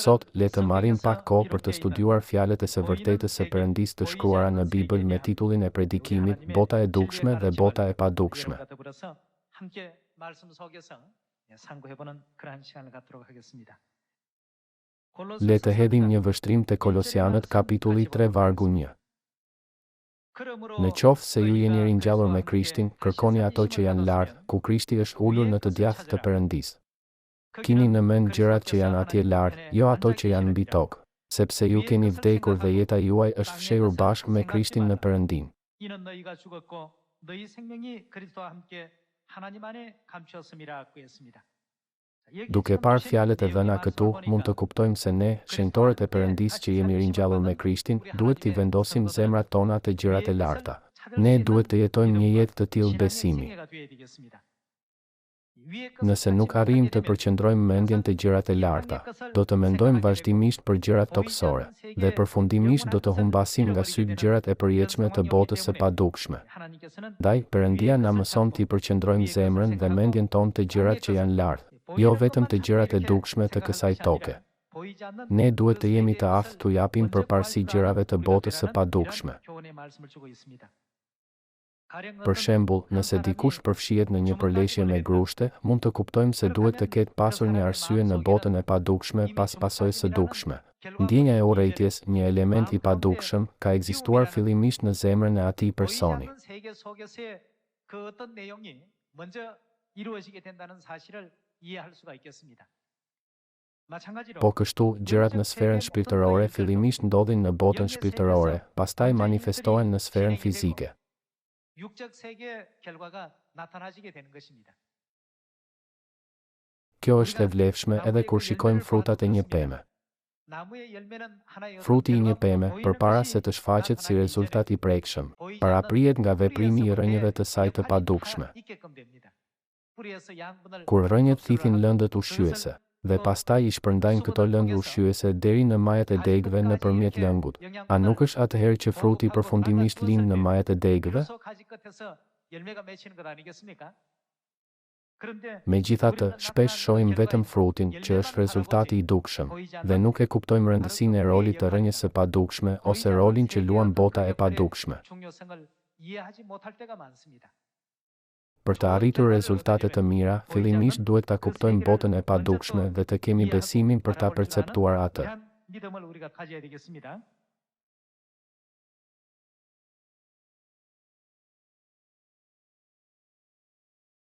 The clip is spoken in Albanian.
Sot, le të marrim pak kohë për të studiuar fjalët e së vërtetës së Perëndisë të shkruara në Bibël me titullin e predikimit Bota e dukshme dhe bota e padukshme. Le të hedhim një vështrim te Kolosianët kapitulli 3 vargu 1. Në qoftë se ju jeni ringjallur me Krishtin, kërkoni ato që janë lart, ku Krishti është ulur në të djathtë të Perëndisë. Kini në mend gjërat që janë atje lart, jo ato që janë mbi tokë, sepse ju keni vdekur dhe jeta juaj është fshehur bashkë me Krishtin në Perëndim. Duke parë fjalët e dhëna këtu, mund të kuptojmë se ne, shenjtorët e Perëndisë që jemi ringjallur me Krishtin, duhet t'i vendosim zemrat tona te gjërat e larta. Ne duhet të jetojmë një jetë të tillë besimi. Nëse nuk arrijmë të përqendrojmë mendjen te gjërat e larta, do të mendojmë vazhdimisht për gjërat toksore, dhe përfundimisht do të humbasim nga sy gjërat e përjetshme të botës së padukshme. Ndaj, Perëndia na mëson t'i përqendrojmë zemrën dhe mendjen tonë te gjërat që janë lart, jo vetëm të gjërat e dukshme të kësaj toke. Ne duhet të jemi të aftë t'u japim përparësi gjërave të botës së padukshme. Për shembull, nëse dikush përfshihet në një përleshje me grushte, mund të kuptojmë se duhet të ketë pasur një arsye në botën e padukshme pas pasojës së dukshme. Ndjenja e urrejtjes, një element i padukshëm, ka ekzistuar fillimisht në zemrën e atij personi. Po kështu, gjërat në sferën shpirtërore fillimisht ndodhin në botën shpirtërore, pastaj manifestohen në sferën fizike. Kjo është e vlefshme edhe kur shikojmë frutat e një peme. Fruti i një peme, përpara se të shfaqet si rezultat i prekshëm, paraprihet nga veprimi i rrënjëve të saj të padukshme. Kur rrënjët thithin lëndët ushqyese, dhe pastaj i shpërndajnë këto lëndë ushqyese deri në majat e degëve nëpërmjet lëngut, a nuk është atëherë që fruti përfundimisht lind në majat e degëve? Megjithatë, shpesh shohim vetëm frutin, që është rezultati i dukshëm, dhe nuk e kuptojmë rëndësinë e rolit të rrënjës së padukshme ose rolin që luan bota e padukshme. Për të arritur rezultate të mira, fillimisht duhet ta kuptojmë botën e padukshme dhe të kemi besimin për ta perceptuar atë.